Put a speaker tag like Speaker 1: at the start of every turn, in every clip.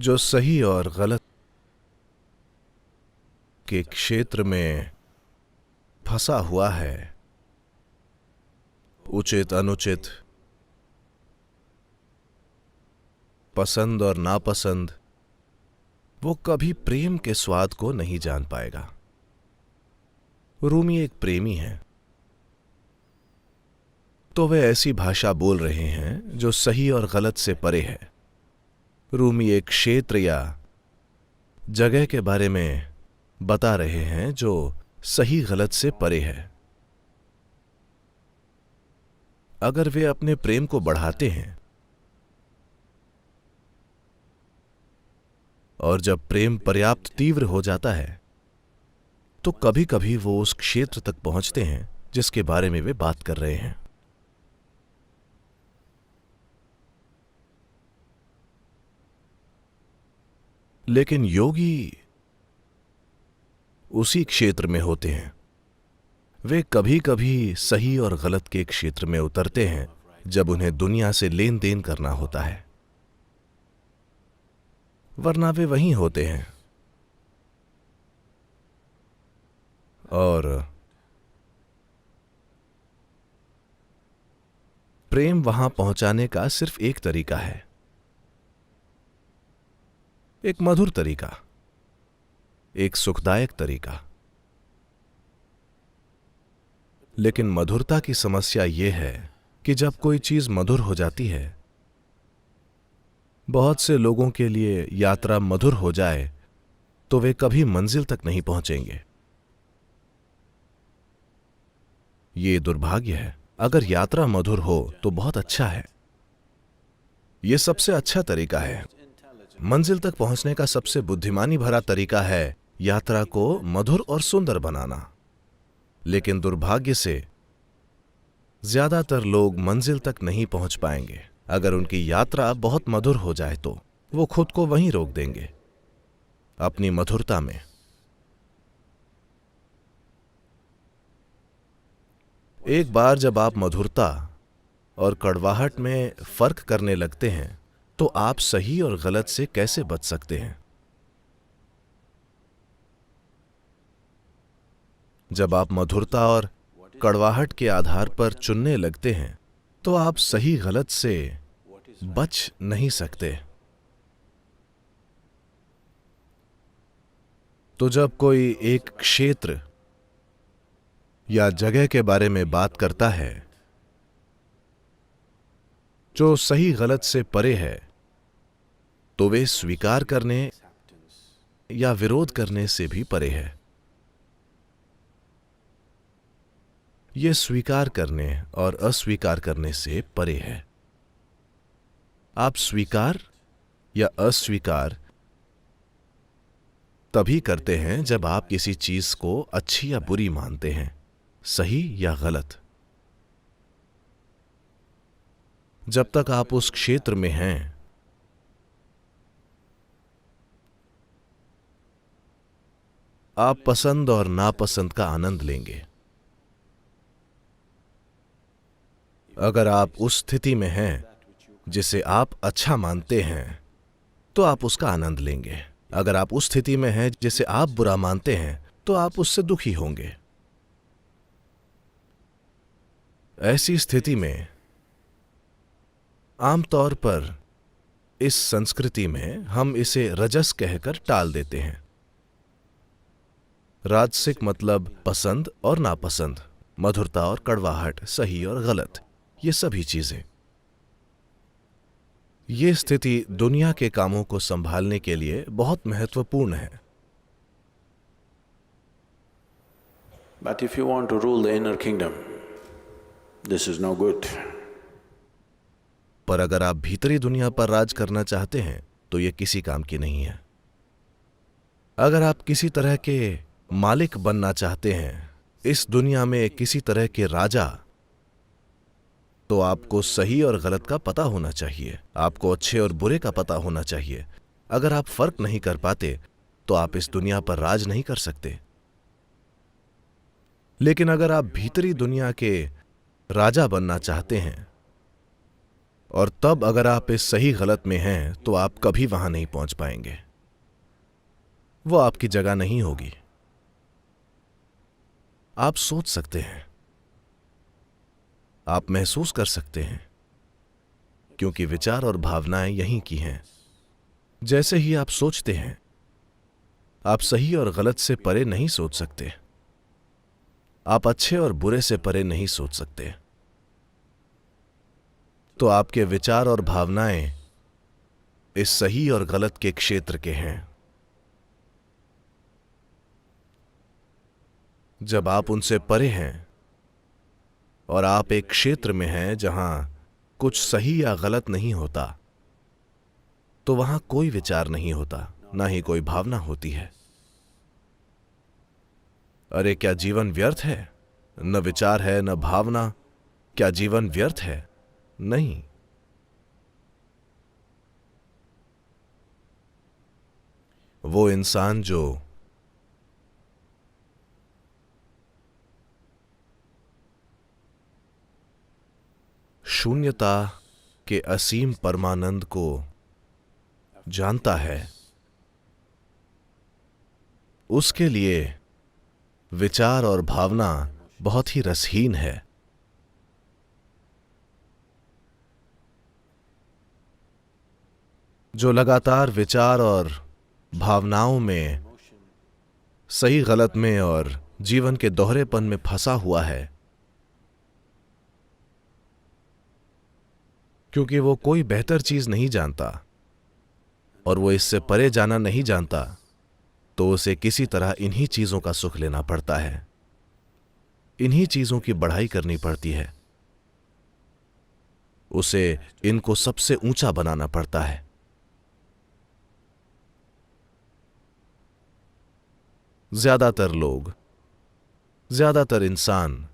Speaker 1: जो सही और गलत के क्षेत्र में फंसा हुआ है, उचित अनुचित, पसंद और नापसंद, वो कभी प्रेम के स्वाद को नहीं जान पाएगा। रूमी एक प्रेमी है, तो वे ऐसी भाषा बोल रहे हैं जो सही और गलत से परे है। रूमी एक क्षेत्र या जगह के बारे में बता रहे हैं जो सही गलत से परे है। अगर वे अपने प्रेम को बढ़ाते हैं और जब प्रेम पर्याप्त तीव्र हो जाता है तो कभी कभी वो उस क्षेत्र तक पहुंचते हैं जिसके बारे में वे बात कर रहे हैं। लेकिन योगी उसी क्षेत्र में होते हैं। वे कभी कभी सही और गलत के क्षेत्र में उतरते हैं जब उन्हें दुनिया से लेन देन करना होता है, वरना वे वहीं होते हैं। और प्रेम वहां पहुंचाने का सिर्फ एक तरीका है, एक मधुर तरीका, एक सुखदायक तरीका। लेकिन मधुरता की समस्या यह है कि जब कोई चीज मधुर हो जाती है, बहुत से लोगों के लिए यात्रा मधुर हो जाए तो वे कभी मंजिल तक नहीं पहुंचेंगे। ये दुर्भाग्य है। अगर यात्रा मधुर हो तो बहुत अच्छा है। यह सबसे अच्छा तरीका है। मंजिल तक पहुंचने का सबसे बुद्धिमानी भरा तरीका है यात्रा को मधुर और सुंदर बनाना। लेकिन दुर्भाग्य से ज्यादातर लोग मंजिल तक नहीं पहुंच पाएंगे। अगर उनकी यात्रा बहुत मधुर हो जाए तो वो खुद को वहीं रोक देंगे, अपनी मधुरता में। एक बार जब आप मधुरता और कड़वाहट में फर्क करने लगते हैं तो आप सही और गलत से कैसे बच सकते हैं? जब आप मधुरता और कड़वाहट के आधार पर चुनने लगते हैं तो आप सही गलत से बच नहीं सकते। तो जब कोई एक क्षेत्र या जगह के बारे में बात करता है जो सही गलत से परे है, तो वे स्वीकार करने या विरोध करने से भी परे है। यह स्वीकार करने और अस्वीकार करने से परे है। आप स्वीकार या अस्वीकार तभी करते हैं जब आप किसी चीज को अच्छी या बुरी मानते हैं, सही या गलत। जब तक आप उस क्षेत्र में हैं, आप पसंद और नापसंद का आनंद लेंगे। अगर आप उस स्थिति में हैं जिसे आप अच्छा मानते हैं तो आप उसका आनंद लेंगे। अगर आप उस स्थिति में हैं जिसे आप बुरा मानते हैं तो आप उससे दुखी होंगे। ऐसी स्थिति में आमतौर पर इस संस्कृति में हम इसे रजस कहकर टाल देते हैं। राजसिक मतलब पसंद और नापसंद, मधुरता और कड़वाहट, सही और गलत, ये सभी चीजें। ये स्थिति दुनिया के कामों को संभालने के लिए बहुत महत्वपूर्ण है।
Speaker 2: But if you want to rule the inner kingdom, this is no good.
Speaker 1: पर अगर आप भीतरी दुनिया पर राज करना चाहते हैं तो यह किसी काम की नहीं है। अगर आप किसी तरह के मालिक बनना चाहते हैं, इस दुनिया में किसी तरह के राजा, तो आपको सही और गलत का पता होना चाहिए। आपको अच्छे और बुरे का पता होना चाहिए। अगर आप फर्क नहीं कर पाते तो आप इस दुनिया पर राज नहीं कर सकते। लेकिन अगर आप भीतरी दुनिया के राजा बनना चाहते हैं और तब अगर आप इस सही गलत में हैं तो आप कभी वहां नहीं पहुंच पाएंगे। वो आपकी जगह नहीं होगी। आप सोच सकते हैं, आप महसूस कर सकते हैं, क्योंकि विचार और भावनाएं यहीं की हैं। जैसे ही आप सोचते हैं, आप सही और गलत से परे नहीं सोच सकते। आप अच्छे और बुरे से परे नहीं सोच सकते। तो आपके विचार और भावनाएं इस सही और गलत के क्षेत्र के हैं। जब आप उनसे परे हैं और आप एक क्षेत्र में हैं जहां कुछ सही या गलत नहीं होता, तो वहां कोई विचार नहीं होता, ना ही कोई भावना होती है। अरे क्या जीवन व्यर्थ है? न विचार है न भावना। क्या जीवन व्यर्थ है? नहीं। वो इंसान जो शून्यता के असीम परमानंद को जानता है, उसके लिए विचार और भावना बहुत ही रसहीन है। जो लगातार विचार और भावनाओं में, सही गलत में और जीवन के दोहरेपन में फंसा हुआ है, क्योंकि वो कोई बेहतर चीज नहीं जानता और वो इससे परे जाना नहीं जानता, तो उसे किसी तरह इन्हीं चीजों का सुख लेना पड़ता है, इन्हीं चीजों की बढ़ाई करनी पड़ती है। उसे इनको सबसे ऊंचा बनाना पड़ता है। ज्यादातर लोग, ज्यादातर इंसान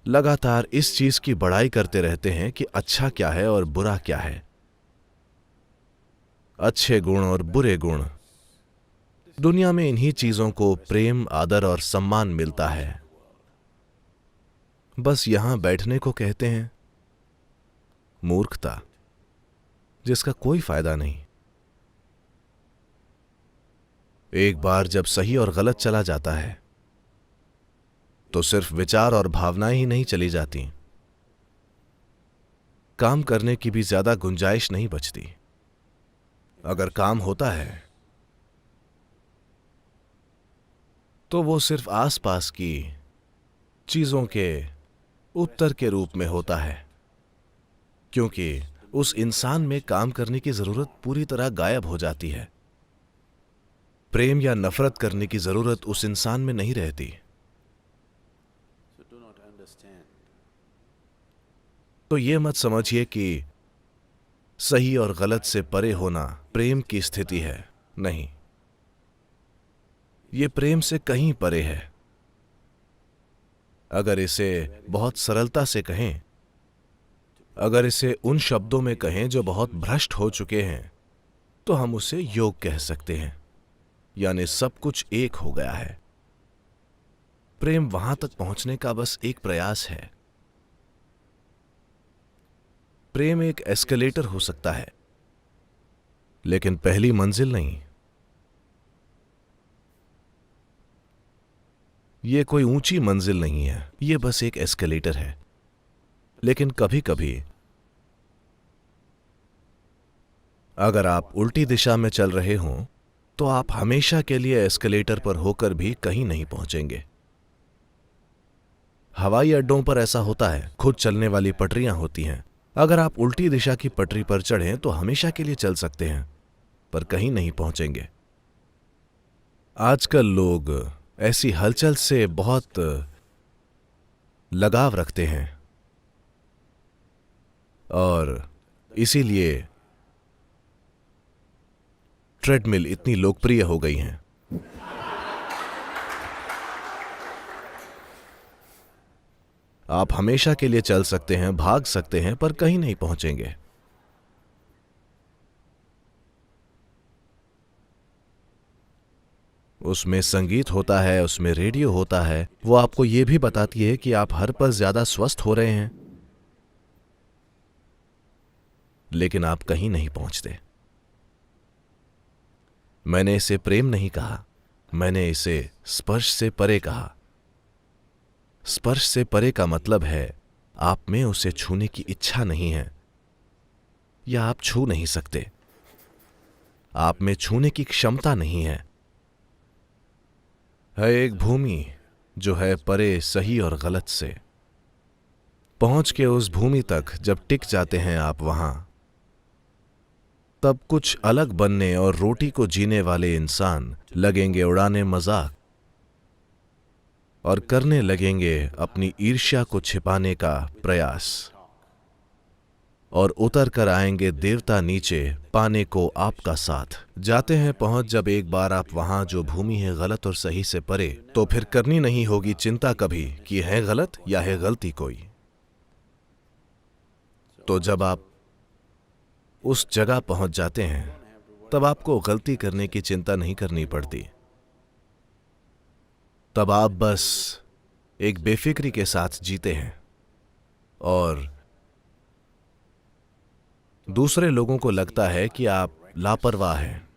Speaker 1: लगातार इस चीज की बड़ाई करते रहते हैं कि अच्छा क्या है और बुरा क्या है, अच्छे गुण और बुरे गुण। दुनिया में इन्हीं चीजों को प्रेम, आदर और सम्मान मिलता है। बस यहां बैठने को कहते हैं मूर्खता, जिसका कोई फायदा नहीं। एक बार जब सही और गलत चला जाता है, तो सिर्फ विचार और भावनाएं ही नहीं चली जाती, काम करने की भी ज्यादा गुंजाइश नहीं बचती। अगर काम होता है तो वो सिर्फ आसपास की चीजों के उत्तर के रूप में होता है, क्योंकि उस इंसान में काम करने की जरूरत पूरी तरह गायब हो जाती है। प्रेम या नफरत करने की जरूरत उस इंसान में नहीं रहती। तो ये मत समझिए कि सही और गलत से परे होना प्रेम की स्थिति है। नहीं, ये प्रेम से कहीं परे है। अगर इसे बहुत सरलता से कहें, अगर इसे उन शब्दों में कहें जो बहुत भ्रष्ट हो चुके हैं, तो हम उसे योग कह सकते हैं, यानी सब कुछ एक हो गया है। प्रेम वहां तक पहुंचने का बस एक प्रयास है। प्रेम एक एस्केलेटर हो सकता है, लेकिन पहली मंजिल नहीं। यह कोई ऊंची मंजिल नहीं है, यह बस एक एस्केलेटर है। लेकिन कभी कभी अगर आप उल्टी दिशा में चल रहे हों, तो आप हमेशा के लिए एस्केलेटर पर होकर भी कहीं नहीं पहुंचेंगे। हवाई अड्डों पर ऐसा होता है, खुद चलने वाली पटरियां होती हैं। अगर आप उल्टी दिशा की पटरी पर चढ़ें तो हमेशा के लिए चल सकते हैं, पर कहीं नहीं पहुंचेंगे। आजकल लोग ऐसी हलचल से बहुत लगाव रखते हैं और इसीलिए ट्रेडमिल इतनी लोकप्रिय हो गई हैं। आप हमेशा के लिए चल सकते हैं, भाग सकते हैं, पर कहीं नहीं पहुंचेंगे। उसमें संगीत होता है, उसमें रेडियो होता है, वो आपको यह भी बताती है कि आप हर पल ज्यादा स्वस्थ हो रहे हैं। लेकिन आप कहीं नहीं पहुंचते। मैंने इसे प्रेम नहीं कहा, मैंने इसे स्पर्श से परे कहा। स्पर्श से परे का मतलब है आप में उसे छूने की इच्छा नहीं है, या आप छू नहीं सकते। आप में छूने की क्षमता नहीं है एक भूमि जो है परे सही और गलत से। पहुंच के उस भूमि तक जब टिक जाते हैं आप वहां, तब कुछ अलग बनने और रोटी को जीने वाले इंसान लगेंगे उड़ाने मजाक और करने लगेंगे अपनी ईर्ष्या को छिपाने का प्रयास, और उतर कर आएंगे देवता नीचे पाने को आपका साथ। जाते हैं पहुंच जब एक बार आप वहां जो भूमि है गलत और सही से परे, तो फिर करनी नहीं होगी चिंता कभी कि है गलत या है गलती कोई। तो जब आप उस जगह पहुंच जाते हैं तब आपको गलती करने की चिंता नहीं करनी पड़ती। तब आप बस एक बेफिक्री के साथ जीते हैं और दूसरे लोगों को लगता है कि आप लापरवाह हैं।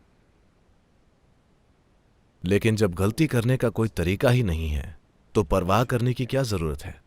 Speaker 1: लेकिन जब गलती करने का कोई तरीका ही नहीं है तो परवाह करने की क्या जरूरत है।